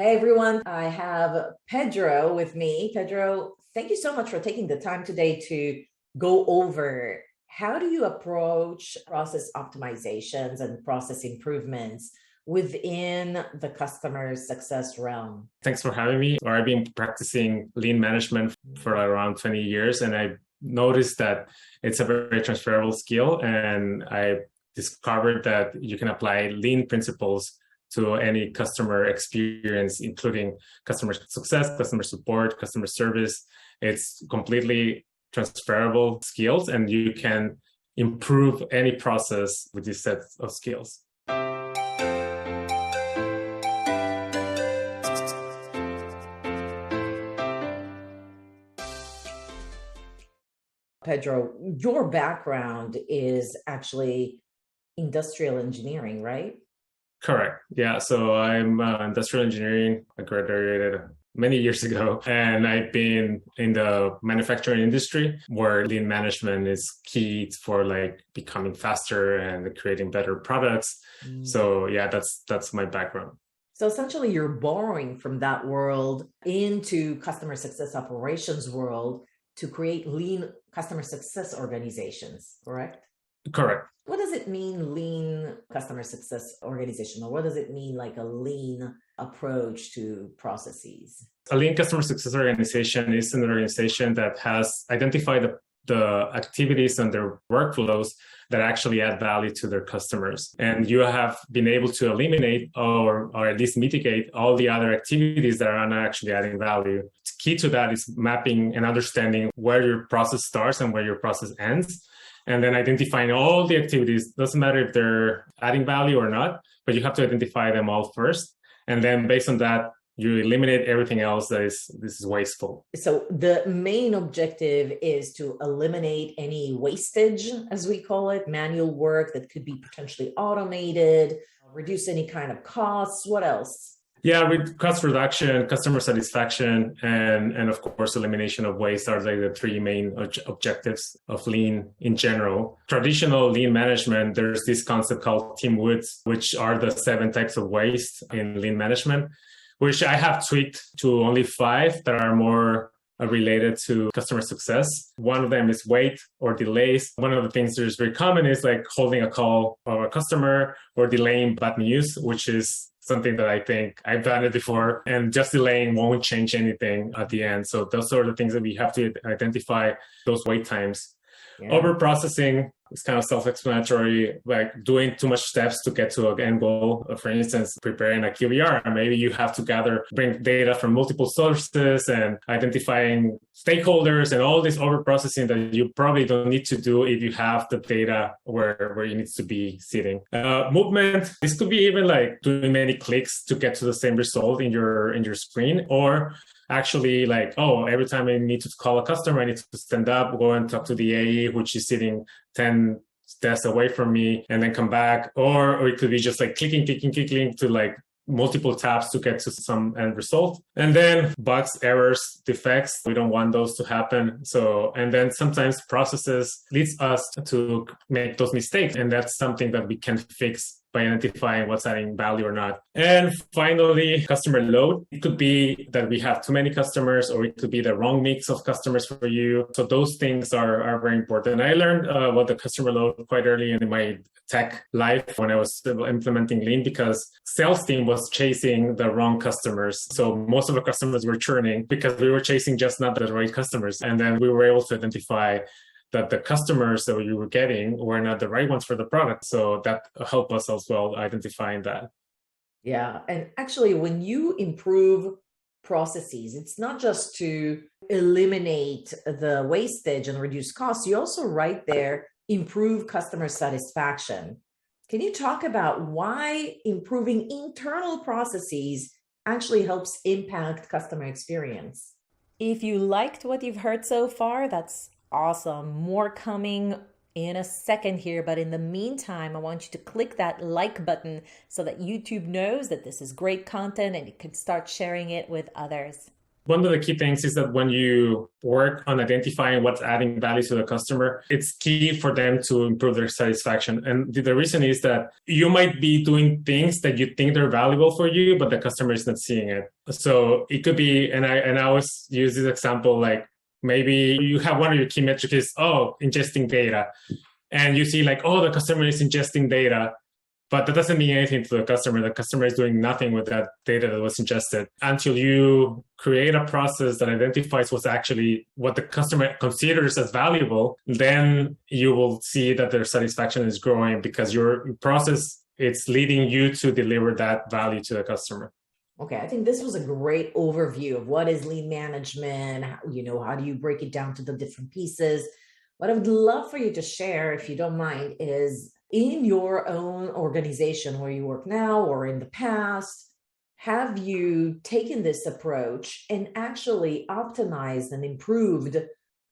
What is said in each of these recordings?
Hey everyone, I have Pedro with me. Pedro, thank you so much for taking the time today to go over how do you approach process optimizations and process improvements within the customer success realm. Thanks for having me. I've been practicing lean management for around 20 years, and I noticed that it's a very transferable skill. And I discovered that you can apply lean principles to any customer experience, including customer success, customer support, customer service. It's completely transferable skills, and you can improve any process with this set of skills. Pedro, your background is actually industrial engineering, right? Correct. Yeah. So I'm industrial engineering. I graduated many years ago, and I've been in the manufacturing industry where lean management is key for like becoming faster and creating better products. So yeah, that's my background. So essentially you're borrowing from that world into customer success operations world to create lean customer success organizations, correct? Correct. What does it mean, lean customer success organization? Or what does it mean, like a lean approach to processes? A lean customer success organization is an organization that has identified the activities and their workflows that actually add value to their customers. And you have been able to eliminate or at least mitigate all the other activities that are not actually adding value. The key to that is mapping and understanding where your process starts and where your process ends. And then identifying all the activities. Doesn't matter if they're adding value or not, but you have to identify them all first. And then based on that, you eliminate everything else this is wasteful. So the main objective is to eliminate any wastage, as we call it, manual work that could be potentially automated, reduce any kind of costs. What else? Yeah, with cost reduction, customer satisfaction, and of course, elimination of waste are like the three main objectives of lean in general. Traditional lean management, there's this concept called Team Woods, which are the 7 types of waste in lean management, which I have tweaked to only 5 that are more related to customer success. One of them is wait or delays. One of the things that is very common is like holding a call of a customer or delaying bad news, which is something that I think I've done it before, and just delaying won't change anything at the end. So those are the things that we have to identify, those wait times. Yeah. Over processing is kind of self-explanatory, like doing too much steps to get to an end goal. For instance, preparing a QBR, maybe you have to bring data from multiple sources and identifying stakeholders and all this over processing that you probably don't need to do if you have the data where it needs to be sitting. Movement, this could be even like doing many clicks to get to the same result in your screen, or actually like, oh, every time I need to call a customer, I need to stand up, go and talk to the AE, which is sitting 10 desks away from me, and then come back. Or it could be just like clicking to like multiple tabs to get to some end result. And then bugs, errors, defects, we don't want those to happen. So, and then sometimes processes leads us to make those mistakes. And that's something that we can fix by identifying what's adding value or not. And finally, customer load. It could be that we have too many customers, or it could be the wrong mix of customers for you. So those things are very important. I learned about the customer load quite early in my tech life when I was implementing lean, because sales team was chasing the wrong customers. So most of the customers were churning because we were chasing just not the right customers. And then we were able to identify that the customers that you were getting were not the right ones for the product. So that helped us as well identifying that. Yeah. And actually, when you improve processes, it's not just to eliminate the wastage and reduce costs. You also right there improve customer satisfaction. Can you talk about why improving internal processes actually helps impact customer experience? If you liked what you've heard so far, that's awesome. More coming in a second here, but in the meantime, I want you to click that like button so that YouTube knows that this is great content and you can start sharing it with others. One of the key things is that when you work on identifying what's adding value to the customer, it's key for them to improve their satisfaction. And the reason is that you might be doing things that you think they're valuable for you, but the customer is not seeing it. So it could be, and I always use this example, like maybe you have one of your key metrics is, ingesting data. And you see like, the customer is ingesting data. But that doesn't mean anything to the customer. The customer is doing nothing with that data that was ingested until you create a process that identifies what the customer considers as valuable. Then you will see that their satisfaction is growing because your process, it's leading you to deliver that value to the customer. Okay, I think this was a great overview of what is lean management. How do you break it down to the different pieces? What I would love for you to share, if you don't mind, is in your own organization where you work now or in the past, have you taken this approach and actually optimized and improved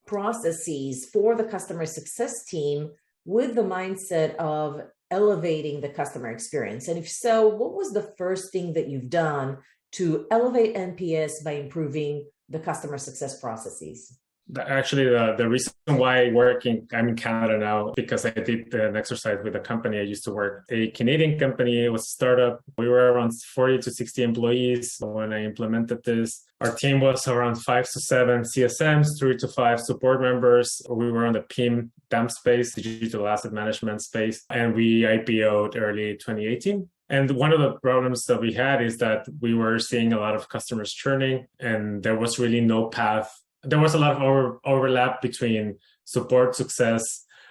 processes for the customer success team with the mindset of elevating the customer experience? And if so, what was the first thing that you've done to elevate NPS by improving the customer success processes? Actually, the reason why I'm in Canada now, because I did an exercise with a company I used to work. A Canadian company, it was a startup. We were around 40 to 60 employees when I implemented this. Our team was around 5 to 7 CSMs, 3 to 5 support members. We were on the DAM space, digital asset management space, and we IPO'd early 2018. And one of the problems that we had is that we were seeing a lot of customers churning, and there was really no path. There was a lot of overlap between support, success,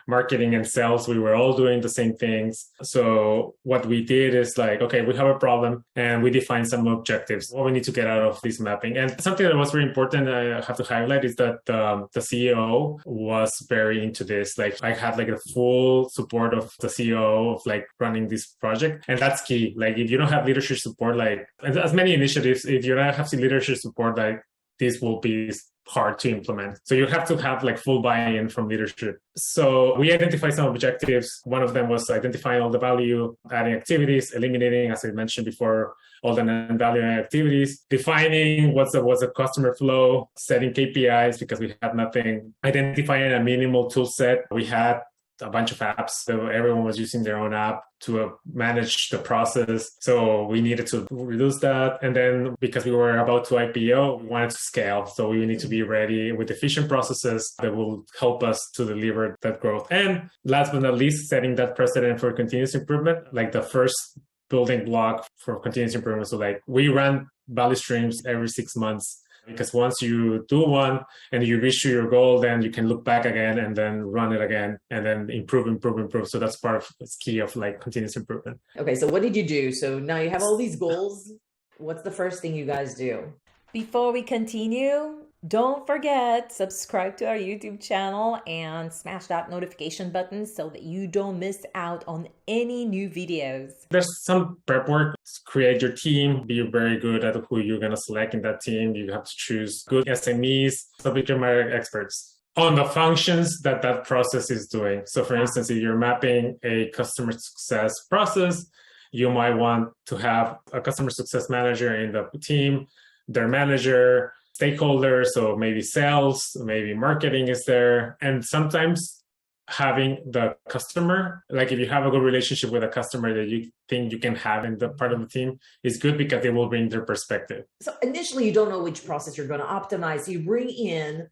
marketing, and sales. We were all doing the same things. So what we did is like, okay, we have a problem and we defined some objectives, what we need to get out of this mapping. And something that was very important I have to highlight is that the CEO was very into this. Like I had like the full support of the CEO of like running this project. And that's key. Like if you don't have leadership support, like as many initiatives, if you don't have leadership support, like this will be hard to implement. So you have to have like full buy-in from leadership. So we identified some objectives. One of them was identifying all the value adding activities, eliminating, as I mentioned before, all the non-value activities, defining what's the customer flow, setting KPIs because we had nothing, identifying a minimal tool set. We had a bunch of apps. So everyone was using their own app to manage the process. So we needed to reduce that. And then because we were about to IPO, we wanted to scale. So we need to be ready with efficient processes that will help us to deliver that growth. And last but not least, setting that precedent for continuous improvement, like the first building block for continuous improvement. So like we run value streams every 6 months. Because once you do one and you reach your goal, then you can look back again and then run it again and then improve. So that's it's key of like continuous improvement. Okay, so what did you do? So now you have all these goals. What's the first thing you guys do? Before we continue, don't forget, subscribe to our YouTube channel and smash that notification button so that you don't miss out on any new videos. There's some prep work. Create your team. Be very good at who you're going to select in that team. You have to choose good SMEs, subject matter experts on the functions that process is doing. So for instance, if you're mapping a customer success process, you might want to have a customer success manager in the team, their manager, stakeholders, so maybe sales, maybe marketing is there. And sometimes having the customer, like if you have a good relationship with a customer that you think you can have in the part of the team, is good because they will bring their perspective. So initially, you don't know which process you're going to optimize. You bring in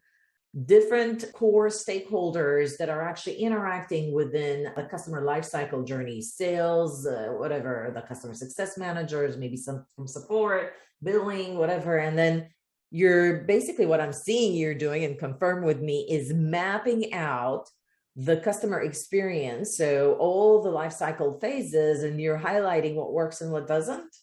different core stakeholders that are actually interacting within the customer lifecycle journey, sales, whatever, the customer success managers, maybe some from support, billing, whatever. And then you're basically what I'm seeing you're doing, and confirm with me, is mapping out the customer experience. So all the life cycle phases, and you're highlighting what works and what doesn't.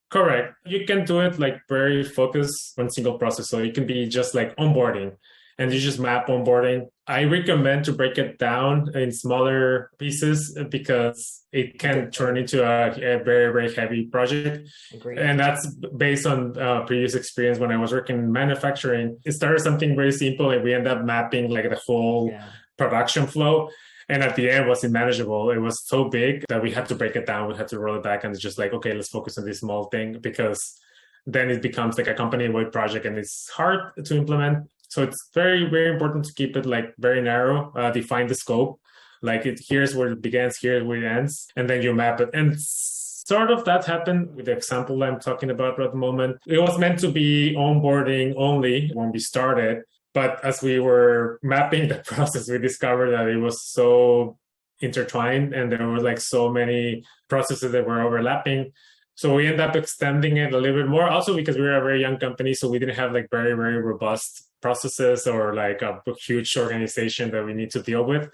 Correct. You can do it like very focused on single process. So it can be just like onboarding, and you just map onboarding. I recommend to break it down in smaller pieces because it can turn into a very, very heavy project. Agreed. And that's based on previous experience when I was working in manufacturing. It started something very simple and we end up mapping like the whole production flow. And at the end, it was unmanageable. It was so big that we had to break it down. We had to roll it back and it's just like, okay, let's focus on this small thing because then it becomes like a company-wide project and it's hard to implement. So it's very, very important to keep it like very narrow, define the scope. Like here's where it begins, here's where it ends, and then you map it. And sort of that happened with the example I'm talking about at the moment. It was meant to be onboarding only when we started. But as we were mapping the process, we discovered that it was so intertwined and there were like so many processes that were overlapping. So we ended up extending it a little bit more, also because we were a very young company. So we didn't have like very, very robust processes or like a huge organization that we need to deal with.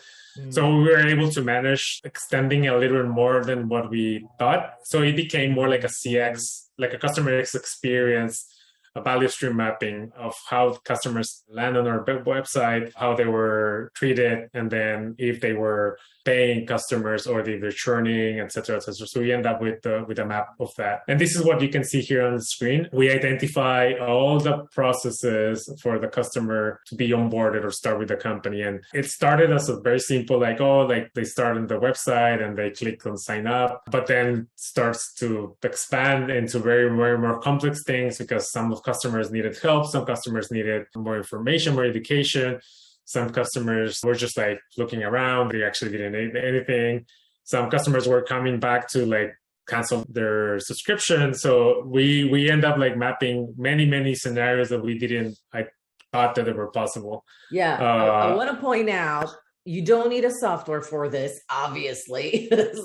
So we were able to manage extending it a little bit more than what we thought. So it became more like a CX, like a customer experience, a value stream mapping of how customers land on our website, how they were treated, and then if they were paying customers or if they're churning, et cetera, et cetera. So we end up with a map of that. And this is what you can see here on the screen. We identify all the processes for the customer to be onboarded or start with the company. And it started as a very simple, like they start on the website and they click on sign up, but then starts to expand into very, very more complex things because some of customers needed help, some customers needed more information, more education. Some customers were just like looking around. They actually didn't need anything. Some customers were coming back to like cancel their subscription. So we end up like mapping many, many scenarios that we didn't thought that they were possible. Yeah, I want to point out, you don't need a software for this, obviously. This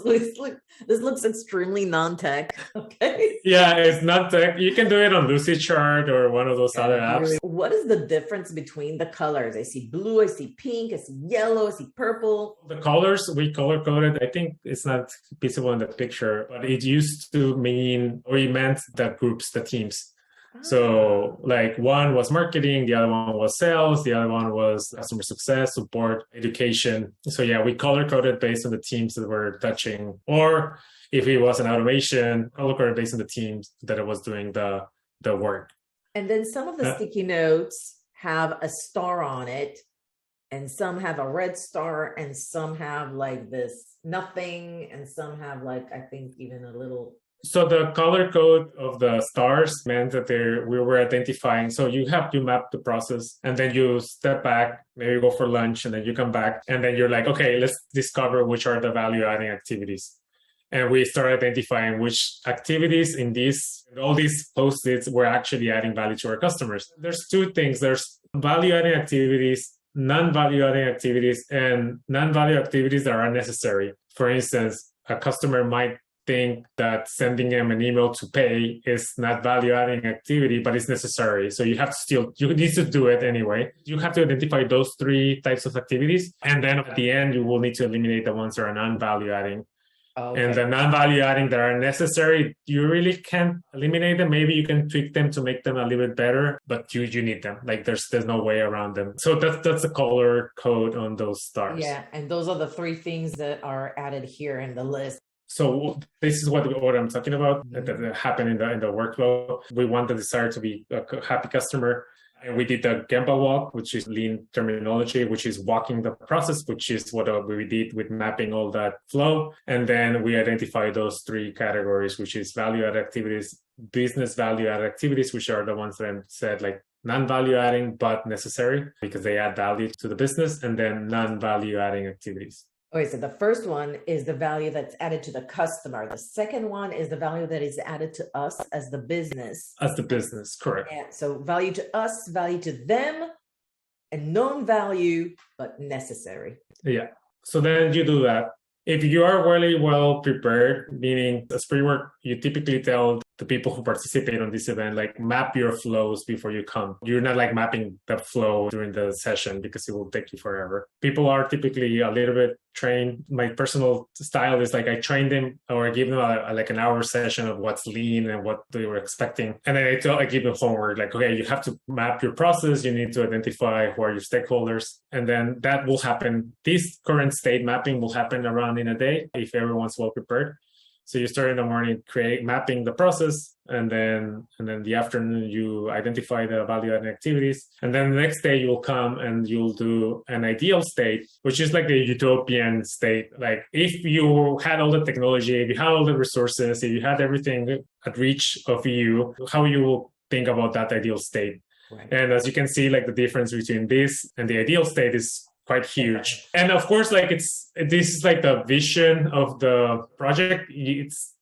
looks extremely non-tech, okay? Yeah, it's not tech. You can do it on Lucidchart or one of those other apps. What is the difference between the colors? I see blue, I see pink, I see yellow, I see purple. The colors, we color-coded. I think it's not visible in the picture, but it used to mean, or it meant the groups, the teams. So like one was marketing, the other one was sales, the other one was customer success, support, education. So yeah, we color coded based on the teams that were touching, or if it was an automation, color coded based on the teams that it was doing the work. And then some of the sticky notes have a star on it, and some have a red star, and some have like this nothing, and some have like, I think even a little. So the color code of the stars meant that we were identifying. So you map the process and then you step back, maybe go for lunch, and then you come back and then you're like, okay, let's discover which are the value adding activities. And we start identifying which activities in all these post-its were actually adding value to our customers. There's two things. There's value adding activities, non-value adding activities, and non-value activities that are unnecessary. For instance, a customer might think that sending them an email to pay is not value-adding activity, but it's necessary. So you need to do it anyway. You have to identify those three types of activities. And then at the end, you will need to eliminate the ones that are non-value-adding. Okay. And the non-value-adding that are necessary, you really can't eliminate them. Maybe you can tweak them to make them a little bit better, but you need them. Like there's no way around them. So that's the color code on those stars. Yeah, and those are the three things that are added here in the list. So this is what I'm talking about that happened in the workflow. We want the desire to be a happy customer. And we did the Gemba walk, which is lean terminology, which is walking the process, which is what we did with mapping all that flow. And then we identified those three categories, which is value-added activities, business value-added activities, which are the ones that I said like non-value adding, but necessary because they add value to the business, and then non-value adding activities. Okay, so the first one is the value that's added to the customer. The second one is the value that is added to us as the business. As the business, correct. Yeah, so value to us, value to them, and non-value, but necessary. Yeah. So then you do that. If you are really well prepared, meaning as pre-work, you typically tell the people who participate on this event, like map your flows before you come. You're not like mapping the flow during the session because it will take you forever. People are typically a little bit trained. My personal style is like I train them or I give them like an hour session of what's lean and what they were expecting. And then I give them homework like, okay, you have to map your process. You need to identify who are your stakeholders. And then that will happen. This current state mapping will happen around in a day if everyone's well prepared. So you start in the morning, mapping the process, and then the afternoon you identify the value-adding activities, and then the next day you'll come and you'll do an ideal state, which is like the utopian state. Like if you had all the technology, if you had all the resources, if you had everything at reach of you, how you will think about that ideal state. Right. And as you can see, like the difference between this and the ideal state is quite huge. And of course, like this is like the vision of the project. It's,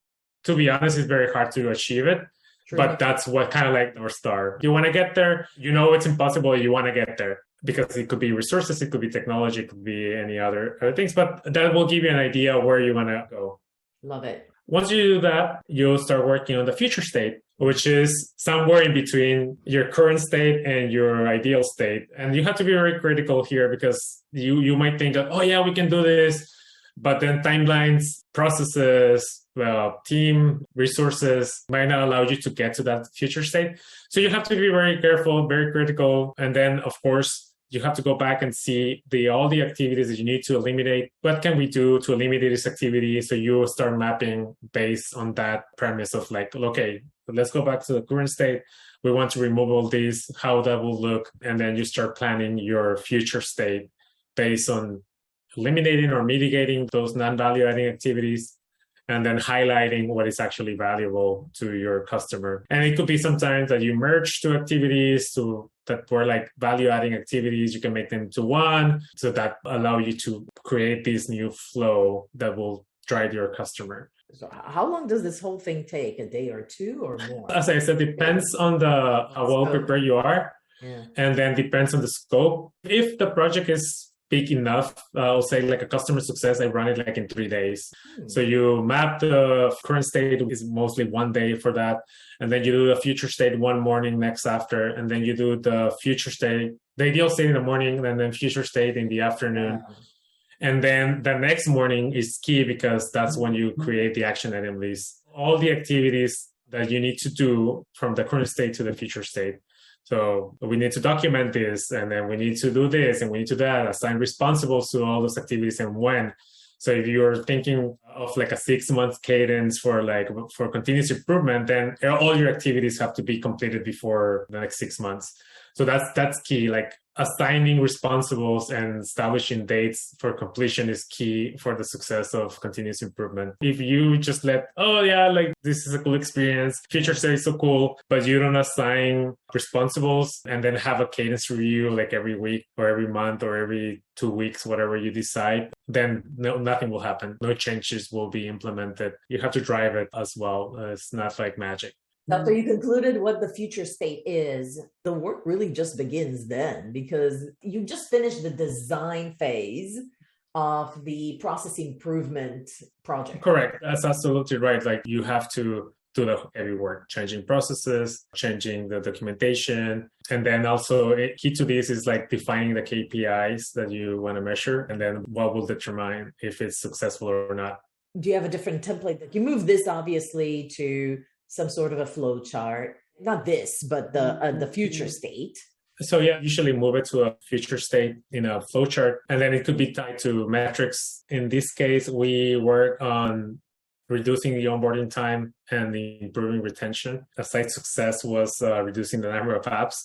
to be honest, it's very hard to achieve it. True. But that's what kind of like North Star. You want to get there, you know it's impossible, you want to get there. Because it could be resources, it could be technology, it could be any other things. But that will give you an idea where you want to go. Love it. Once you do that, you'll start working on the future state, which is somewhere in between your current state and your ideal state. And you have to be very critical here because you might think, oh yeah, we can do this. But then timelines, processes, team resources might not allow you to get to that future state. So you have to be very careful, very critical. And then, of course, you have to go back and see all the activities that you need to eliminate. What can we do to eliminate this activity? So you start mapping based on that premise of like, okay, let's go back to the current state. We want to remove all these, how that will look. And then you start planning your future state based on eliminating or mitigating those non-value adding activities, and then highlighting what is actually valuable to your customer. And it could be sometimes that you merge two activities that were like value-adding activities. You can make them to one, so that allow you to create this new flow that will drive your customer. So how long does this whole thing take? A day or two or more? As I said, depends on how well prepared you are. Yeah. And then depends on the scope. If the project is big enough, I'll say like a customer success, I run it like in 3 days. So you map the current state, is mostly 1 day for that. And then you do the future state one morning next after. And then you do the future state, the ideal state in the morning, and then future state in the afternoon. Yeah. And then the next morning is key because that's when you create the action item list. All the activities that you need to do from the current state to the future state. So we need to document this, and then we need to do this, and we need to do that, assign responsibles to all those activities and when. So if you're thinking of like a 6-month cadence for continuous improvement, then all your activities have to be completed before the next 6 months. So that's key. Like assigning responsibles and establishing dates for completion is key for the success of continuous improvement. If you just this is a cool experience, future state is so cool, but you don't assign responsibles and then have a cadence review like every week or every month or every 2 weeks, whatever you decide, then nothing will happen. No changes will be implemented. You have to drive it as well. It's not like magic. After you concluded what the future state is, the work really just begins then, because you just finished the design phase of the process improvement project. Correct. That's absolutely right. Like you have to do the heavy work, changing processes, changing the documentation. And then also key to this is like defining the KPIs that you want to measure, and then what will determine if it's successful or not. Do you have a different template? You move this obviously to some sort of a flow chart, not this, but the future state. So yeah, usually move it to a future state in a flow chart, and then it could be tied to metrics. In this case, we work on reducing the onboarding time and improving retention. A site success was reducing the number of apps,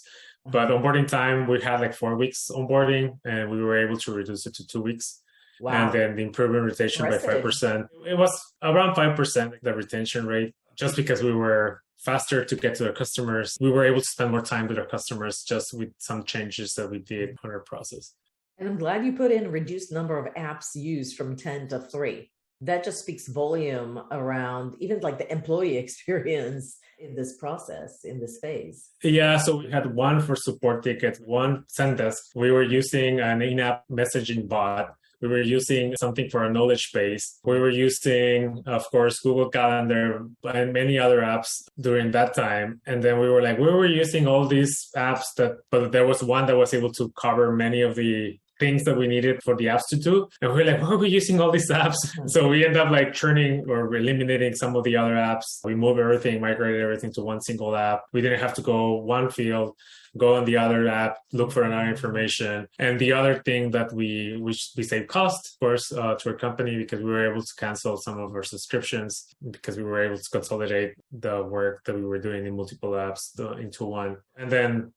but onboarding time, we had like 4 weeks onboarding, and we were able to reduce it to 2 weeks. Wow. And then the improving retention by 5%. It was around 5%, the retention rate. Just because we were faster to get to our customers, we were able to spend more time with our customers just with some changes that we did on our process. And I'm glad you put in reduced number of apps used from 10 to 3. That just speaks volume around even like the employee experience in this process, in this phase. Yeah, so we had one for support tickets, one send desk. We were using an in-app messaging bot. We were using something for a knowledge base. We were using, of course, Google Calendar and many other apps during that time. And then we were using all these apps but there was one that was able to cover many of the things that we needed for the apps to do. And we're like, why are we using all these apps? So we end up like churning or eliminating some of the other apps. We moved everything, migrated everything to one single app. We didn't have to go one field, go on the other app, look for another information. And the other thing that we save cost, of course, to our company, because we were able to cancel some of our subscriptions because we were able to consolidate the work that we were doing in multiple apps into one. And then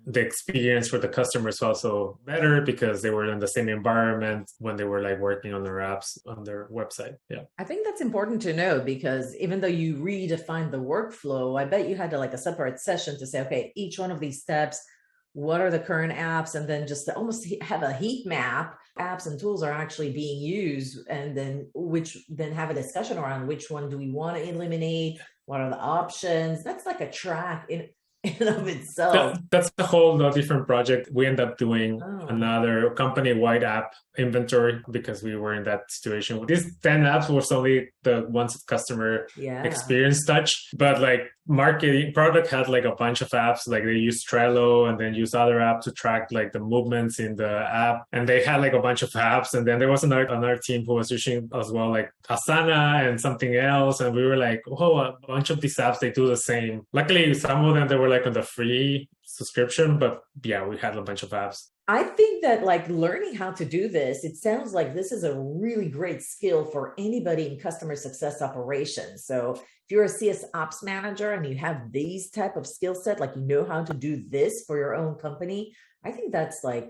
the experience for the customers was also better because they were in the same environment when they were like working on their apps on their website. Yeah. I think that's important to know, because even though you redefined the workflow, I bet you had to like a separate session to say, okay, each one of these steps, what are the current apps? And then just to almost have a heat map, apps and tools are actually being used, and then have a discussion around which one do we want to eliminate? What are the options? That's like a track in and of itself. That's a whole different project. We end up doing another company-wide app inventory because we were in that situation. These 10 apps were solely the ones that customer experience touch, but like marketing product had like a bunch of apps. Like they use Trello and then use other apps to track like the movements in the app, and they had like a bunch of apps. And then there was another team who was using as well like Asana and something else, and we were like, oh, a bunch of these apps, they do the same. Luckily some of them, they were like on the free subscription, but yeah, we had a bunch of apps. I think that like learning how to do this, it sounds like this is a really great skill for anybody in customer success operations. So if you're a CS ops manager and you have these type of skill set, like you know how to do this for your own company, I think that's like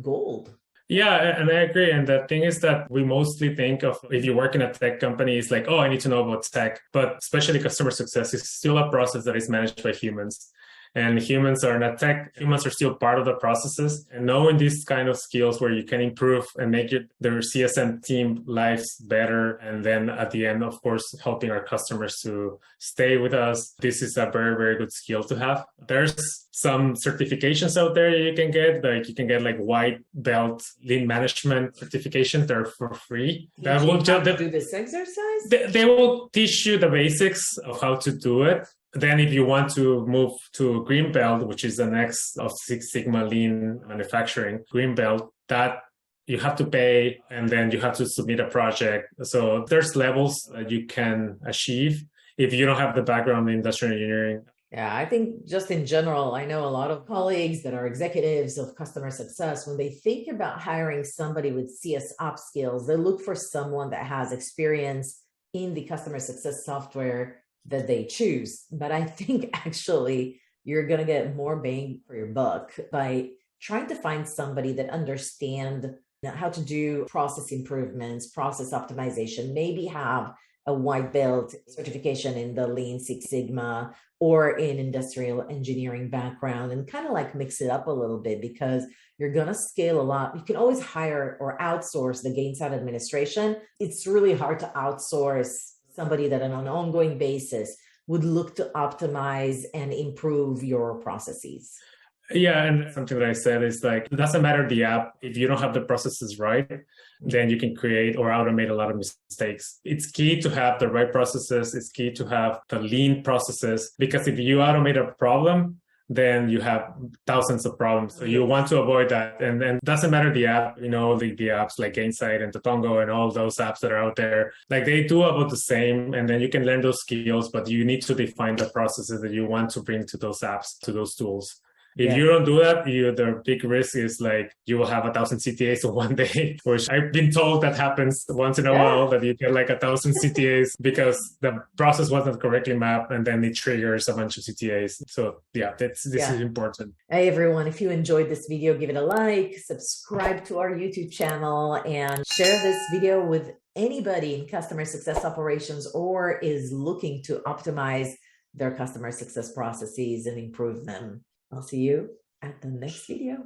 gold. Yeah, and I agree. And the thing is that we mostly think of, if you work in a tech company, it's like, oh, I need to know about tech. But especially customer success is still a process that is managed by humans. And humans are not tech. Humans are still part of the processes. And knowing these kind of skills where you can improve and make their CSM team lives better. And then at the end, of course, helping our customers to stay with us. This is a very, very good skill to have. There's some certifications out there you can get. Like you can get like white belt lean management certification. They're for free. That will do this exercise? They will teach you the basics of how to do it. Then if you want to move to Green Belt, which is the next of Six Sigma lean manufacturing, Green Belt, that you have to pay and then you have to submit a project. So there's levels that you can achieve if you don't have the background in industrial engineering. Yeah, I think just in general, I know a lot of colleagues that are executives of customer success, when they think about hiring somebody with CS ops skills, they look for someone that has experience in the customer success software that they choose. But I think actually you're going to get more bang for your buck by trying to find somebody that understands how to do process improvements, process optimization, maybe have a white belt certification in the Lean Six Sigma or in industrial engineering background, and kind of like mix it up a little bit, because you're going to scale a lot. You can always hire or outsource the gain side administration. It's really hard to outsource somebody that on an ongoing basis would look to optimize and improve your processes. Yeah, and something that I said is like, it doesn't matter the app. If you don't have the processes right, then you can create or automate a lot of mistakes. It's key to have the right processes. It's key to have the lean processes, because if you automate a problem, then you have thousands of problems. So you want to avoid that. And then doesn't matter the app, you know, the apps like Gainsight and Totongo and all those apps that are out there, like they do about the same. And then you can learn those skills, but you need to define the processes that you want to bring to those apps, to those tools. If you don't do that, the big risk is like you will have 1,000 CTAs in one day, which I've been told that happens once in a while, that you get like 1,000 CTAs because the process wasn't correctly mapped, and then it triggers a bunch of CTAs. So yeah, this is important. Hey everyone, if you enjoyed this video, give it a like, subscribe to our YouTube channel, and share this video with anybody in customer success operations or is looking to optimize their customer success processes and improve them. I'll see you at the next video.